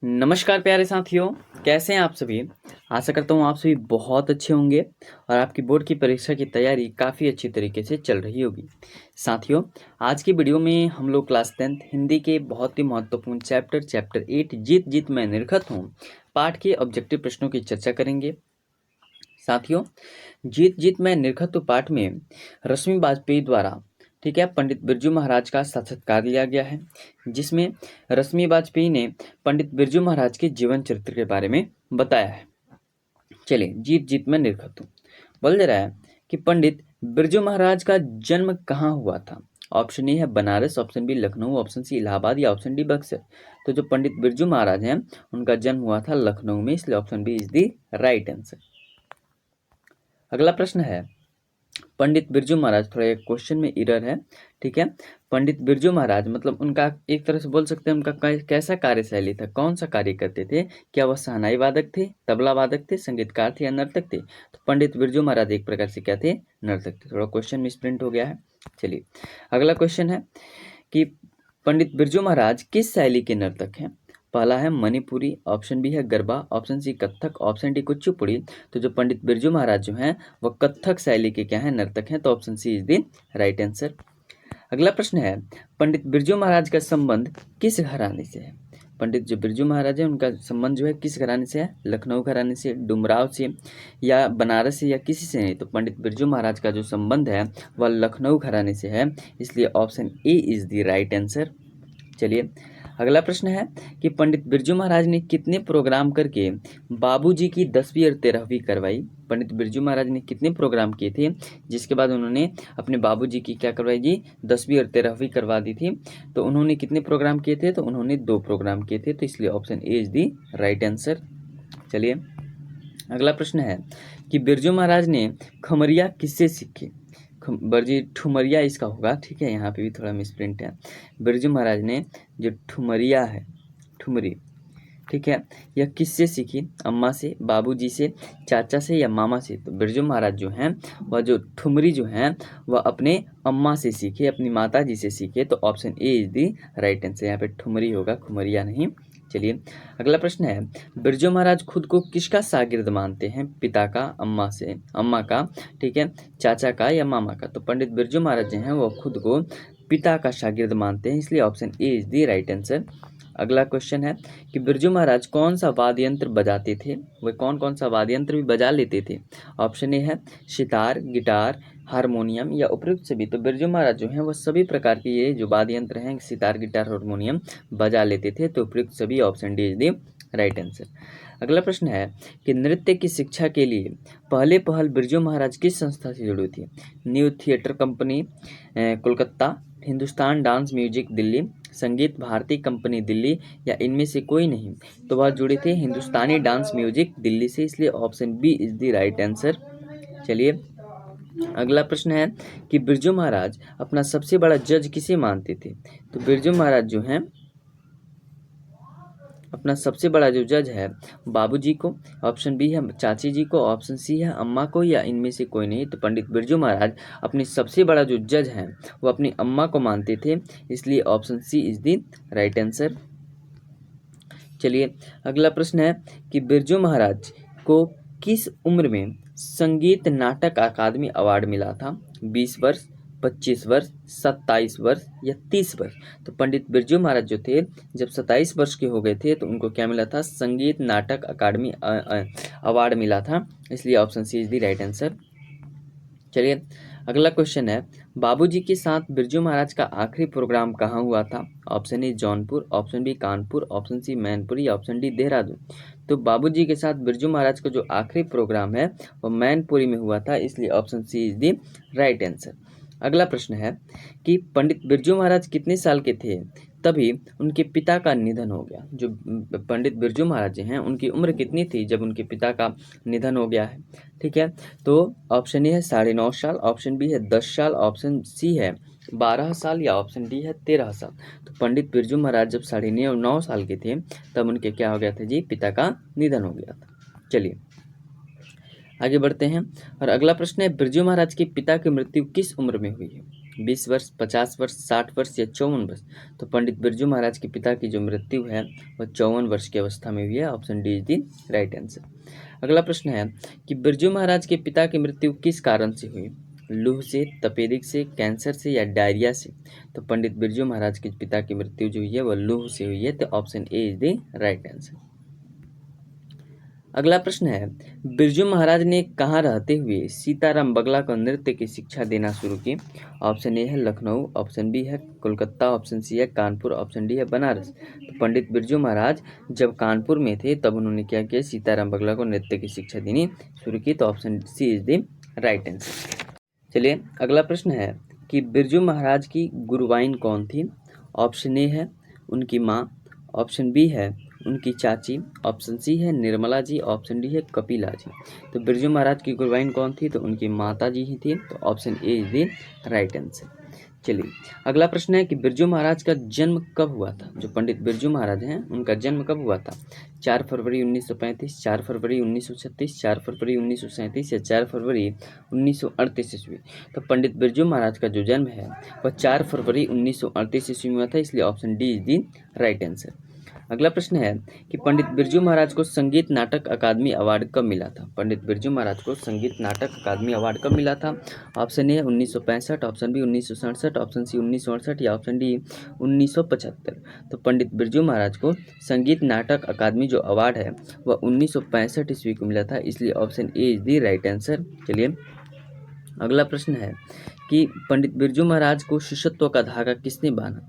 नमस्कार प्यारे साथियों, कैसे हैं आप सभी। आशा करता हूँ आप सभी बहुत अच्छे होंगे और आपकी बोर्ड की परीक्षा की तैयारी काफ़ी अच्छी तरीके से चल रही होगी। साथियों, आज की वीडियो में हम लोग क्लास 10th हिंदी के बहुत ही महत्वपूर्ण चैप्टर 8 जीत जीत मैं निर्घत हूँ पाठ के ऑब्जेक्टिव प्रश्नों की चर्चा करेंगे। साथियों, जीत जीत मैं निर्घत हूँ पाठ में रश्मि वाजपेयी द्वारा पंडित बिरजू महाराज का साक्षात्कार लिया गया है, जिसमें रश्मि वाजपेयी ने पंडित बिरजू महाराज के जीवन चरित्र के बारे में बताया है। चलिए, जीत जीत में निर्घत हूँ बोल दे रहा है कि पंडित बिरजू महाराज का जन्म कहाँ हुआ था। ऑप्शन ए है Banaras, option b Lucknow, option c Allahabad या ऑप्शन डी बक्सर। तो जो पंडित बिरजू महाराज हैं उनका जन्म हुआ था लखनऊ में, इसलिए option b is the right answer. अगला प्रश्न है, पंडित बिरजू महाराज, थोड़ा एक क्वेश्चन में एरर है, ठीक है। पंडित बिरजू महाराज मतलब उनका एक तरह से बोल सकते हैं उनका कैसा कार्यशैली था, कौन सा कार्य करते थे। क्या वह शहनाई वादक थे, तबला वादक थे, संगीतकार थे या नर्तक थे। तो पंडित बिरजू महाराज एक प्रकार से क्या थे, नर्तक थे। थोड़ा क्वेश्चन मिसप्रिंट हो गया है। चलिए, अगला क्वेश्चन है कि पंडित बिरजू महाराज किस शैली के नर्तक हैं। पहला है मणिपुरी, ऑप्शन बी है Garba, option c Kathak, option d Kuchipudi. तो जो पंडित बिरजू महाराज जो हैं वह कथक शैली के क्या हैं, नर्तक हैं। तो option c is the right answer. अगला प्रश्न है, पंडित बिरजू महाराज का संबंध किस घराने से है। पंडित जो बिरजू महाराज है उनका संबंध जो है किस घराने से है, लखनऊ घराने से, डुमराव से या बनारस से या किसी से नहीं। तो पंडित बिरजू महाराज का जो संबंध है वह लखनऊ घराने से है, इसलिए option A is the right answer. चलिए, अगला प्रश्न है कि पंडित बिरजू महाराज ने कितने प्रोग्राम करके बाबूजी की 10वीं और 13वीं करवाई। पंडित बिरजू महाराज ने कितने प्रोग्राम किए थे जिसके बाद उन्होंने अपने बाबूजी की क्या करवाई जी, 10वीं और 13वीं करवा दी थी। तो उन्होंने कितने प्रोग्राम किए थे, तो उन्होंने 2 प्रोग्राम किए थे, तो इसलिए option A is the right answer. चलिए, अगला प्रश्न है कि बिरजू महाराज ने खमरिया किससे सीखी। बरजी ठुमरिया इसका होगा, ठीक है, यहाँ पे भी थोड़ा मिसप्रिंट है। बिरजू महाराज ने जो ठुमरिया है, ठुमरी, ठीक है, यह किससे सीखी। अम्मा से, बाबूजी से, चाचा से या मामा से। तो बिरजू महाराज जो हैं वह जो ठुमरी जो हैं वह अपने अम्मा से सीखे, अपनी माता जी से सीखे। तो option A is the right answer. यहाँ पे ठुमरी होगा, खुमरिया नहीं। चलिए, अगला प्रश्न है, बिरजू महाराज खुद को किसका शागिर्द मानते हैं। पिता का, अम्मा का, ठीक है, चाचा का या मामा का। तो पंडित बिरजू महाराज जो हैं वो खुद को पिता का शागिर्द मानते हैं, इसलिए option A is the right answer. अगला क्वेश्चन है कि बिरजू महाराज कौन सा वाद्य यंत्र बजाते थे, वे कौन कौन सा वाद्य यंत्र भी बजा लेते थे। ऑप्शन ए है सितार, गिटार, हारमोनियम या उपयुक्त सभी। तो बिरजू महाराज जो हैं वो सभी प्रकार के ये जो वाद्य यंत्र हैं सितार, गिटार, हारमोनियम बजा लेते थे। तो उपयुक्त सभी, option D is the right answer. अगला प्रश्न है कि नृत्य की शिक्षा के लिए पहले पहल बिरजू महाराज किस संस्था से जुड़ी थी। New theatre company Kolkata, Hindustan dance music Delhi, संगीत भारती कंपनी दिल्ली या इनमें से कोई नहीं। तो वह जुड़े थे हिंदुस्तानी डांस म्यूजिक दिल्ली से, इसलिए option b is the right answer. चलिए, अगला प्रश्न है कि बिरजू महाराज अपना सबसे बड़ा जज किसे मानते थे। तो बिरजू महाराज जो हैं अपना सबसे बड़ा जो जज है बाबूजी को, ऑप्शन बी है चाची जी को, ऑप्शन सी है अम्मा को या इनमें से कोई नहीं। तो पंडित बिरजू महाराज अपनी सबसे बड़ा जो जज है वो अपनी अम्मा को मानते थे, इसलिए option c is the right answer. चलिए, अगला प्रश्न है कि बिरजू महाराज को किस उम्र में संगीत नाटक अकादमी अवार्ड मिला था। 20 वर्ष, 25 वर्ष, 27 वर्ष या 30 वर्ष। तो पंडित बिरजू महाराज जो थे जब 27 वर्ष के हो गए थे तो उनको क्या मिला था, संगीत नाटक अकादमी अवार्ड मिला था, इसलिए option c is the right answer. चलिए, अगला क्वेश्चन है, बाबूजी के साथ बिरजू महाराज का आखिरी प्रोग्राम कहाँ हुआ था। Option a Jaunpur, option b Kanpur, option c Mainpuri या ऑप्शन डी देहरादून। तो बाबूजी के साथ बिरजू महाराज का जो आखिरी प्रोग्राम है वो मैनपुरी में हुआ था, इसलिए option c is the right answer. अगला प्रश्न है कि पंडित बिरजू महाराज कितने साल के थे तभी उनके पिता का निधन हो गया। जो पंडित बिरजू महाराज हैं उनकी उम्र कितनी थी जब उनके पिता का निधन हो गया है, ठीक है। तो ऑप्शन ए है 9.5 साल, ऑप्शन बी है 10 साल, ऑप्शन सी है 12 साल या ऑप्शन डी है 13 साल। तो पंडित बिरजू महाराज जब 9.5 साल के थे तब उनके क्या हो गया था जी, पिता का निधन हो गया था। चलिए, आगे बढ़ते हैं और अगला प्रश्न है, बिरजू महाराज के पिता की मृत्यु किस उम्र में हुई है। 20 वर्ष, 50 वर्ष, 60 वर्ष या 54 वर्ष? तो पंडित बिरजू महाराज के पिता की जो मृत्यु है वह 54 वर्ष की अवस्था में हुई है। Option D is the right answer. अगला प्रश्न है कि बिरजू महाराज के पिता की मृत्यु किस कारण से हुई? लूह से, तपेदिक से, कैंसर से या डायरिया से? तो पंडित बिरजू महाराज के पिता की मृत्यु जो हुई है वह लूह से हुई है। तो option A is the right answer. अगला प्रश्न है बिरजू महाराज ने कहाँ रहते हुए सीताराम बगला को नृत्य की शिक्षा देना शुरू की? ऑप्शन ए है लखनऊ, ऑप्शन बी है कोलकाता, ऑप्शन सी है कानपुर, ऑप्शन डी है बनारस। तो पंडित बिरजू महाराज जब कानपुर में थे तब उन्होंने क्या किया? सीताराम बगला को नृत्य की शिक्षा देनी शुरू की। तो option c is the right answer. चलिए अगला प्रश्न है कि बिरजू महाराज की गुरुवाइन कौन थी? ऑप्शन ए है उनकी माँ, ऑप्शन बी है उनकी चाची, ऑप्शन सी है निर्मला जी, ऑप्शन डी है कपिला जी। तो बिरजू महाराज की गुरुवाइन कौन थी? तो उनकी माता जी ही थी। तो option A is the right answer. चलिए अगला प्रश्न है कि बिरजू महाराज का जन्म कब हुआ था? जो पंडित बिरजू महाराज हैं उनका जन्म कब हुआ था? 4 फरवरी 1935, 4 फरवरी 1936, 4 फरवरी 1937 या 4 फरवरी 1938 ईस्वी? तो पंडित बिरजू महाराज का जो जन्म है वह 4 फरवरी 1938 ईस्वी में हुआ था, इसलिए option D is the right answer. अगला प्रश्न है कि पंडित बिरजू महाराज को संगीत नाटक अकादमी अवार्ड कब मिला था? पंडित बिरजू महाराज को संगीत नाटक अकादमी अवार्ड कब मिला था? Option a 1965, option b 1967, option c 1968 या ऑप्शन डी 1975? तो पंडित बिरजू महाराज को संगीत नाटक अकादमी जो अवार्ड है वह 1965 ईस्वी को मिला था, इसलिए option A is the right answer. चलिए अगला प्रश्न है कि पंडित बिरजू महाराज को शिष्यत्व का धागा किसने बांधा?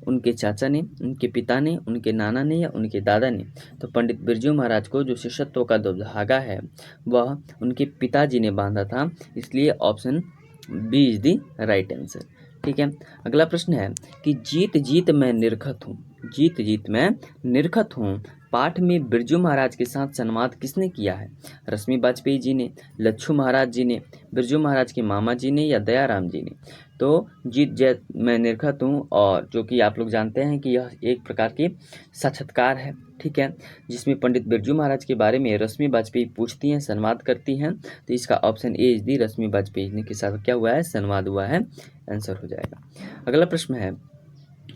उनके चाचा ने, उनके पिता ने, उनके नाना ने या उनके दादा ने? तो पंडित बिरजू महाराज को जो शिष्यत्व का धागा है वह उनके पिताजी ने बांधा था, इसलिए option b is the right answer. ठीक है अगला प्रश्न है कि जीत जीत मैं निरखत हूँ, जीत जीत मैं निरखत हूँ पाठ में बिरजू महाराज के साथ संवाद किसने किया है? रश्मि वाजपेयी जी ने, लच्छू महाराज जी ने, बिरजू महाराज के मामा जी ने या दयाराम जी ने? तो जीत जैत मैं निरखत हूँ, और जो कि आप लोग जानते हैं कि यह एक प्रकार की साक्षात्कार है, ठीक है, जिसमें पंडित बिरजू महाराज के बारे में रश्मि वाजपेयी पूछती हैं, संवाद करती हैं। तो इसका ऑप्शन ए इज दी रश्मि वाजपेयी के साथ क्या हुआ है? संवाद हुआ है, आंसर हो जाएगा। अगला प्रश्न है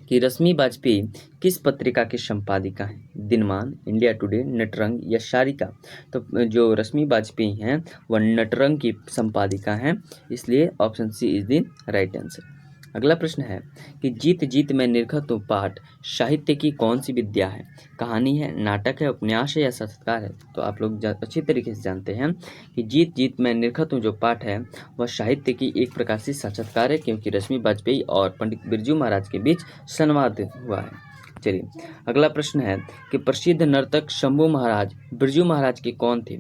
कि रश्मि वाजपेयी किस पत्रिका की संपादिका हैं? दिनमान, इंडिया टुडे, नटरंग या शारिका? तो जो रश्मि वाजपेयी हैं वह नटरंग की संपादिका हैं, इसलिए option c is the right answer. अगला प्रश्न है कि जीत जीत मैं निरखत हूँ पाठ साहित्य की कौन सी विद्या है? कहानी है, नाटक है, उपन्यास है या साक्षात्कार है? तो आप लोग अच्छी तरीके से जानते हैं कि जीत जीत मैं निरखत हूँ जो पाठ है वह साहित्य की एक प्रकार से साक्षात्कार है, क्योंकि रश्मि वाजपेयी और पंडित बिरजू महाराज के बीच संवाद हुआ है। चलिए अगला प्रश्न है कि प्रसिद्ध नर्तक शंभू महाराज बिरजू महाराज के कौन थे?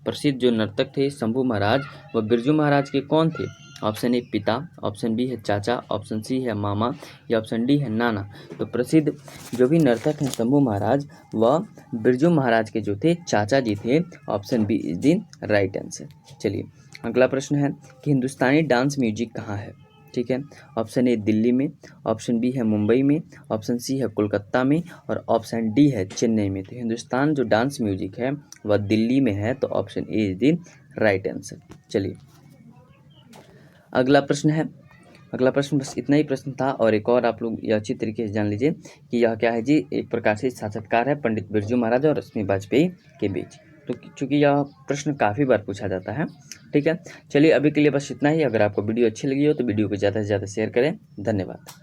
प्रसिद्ध जो नर्तक थे शंभू महाराज वह बिरजू महाराज के कौन थे? ऑप्शन ए पिता, ऑप्शन बी है चाचा, ऑप्शन सी है मामा या ऑप्शन डी है नाना? तो प्रसिद्ध जो भी नर्तक हैं शंभू महाराज वह बिरजू महाराज के जो थे चाचा जी थे, option b is the right answer. चलिए अगला प्रश्न है कि हिंदुस्तानी डांस म्यूजिक कहाँ है? ठीक है, ऑप्शन ए दिल्ली में, ऑप्शन बी है मुंबई में, ऑप्शन सी है कोलकाता में और ऑप्शन डी है चेन्नई में। तो हिंदुस्तान जो डांस म्यूजिक है वह दिल्ली में है, तो option A is the right answer. चलिए अगला प्रश्न है, अगला प्रश्न बस इतना ही प्रश्न था, और एक और आप लोग ये अच्छी तरीके से जान लीजिए कि यह क्या है जी, एक प्रकार से साक्षात्कार है पंडित बिरजू महाराज और रश्मि वाजपेयी के बीच। तो चूँकि यह प्रश्न काफ़ी बार पूछा जाता है, ठीक है। चलिए अभी के लिए बस इतना ही। अगर आपको वीडियो अच्छी लगी हो तो वीडियो को ज़्यादा से ज़्यादा शेयर करें। धन्यवाद।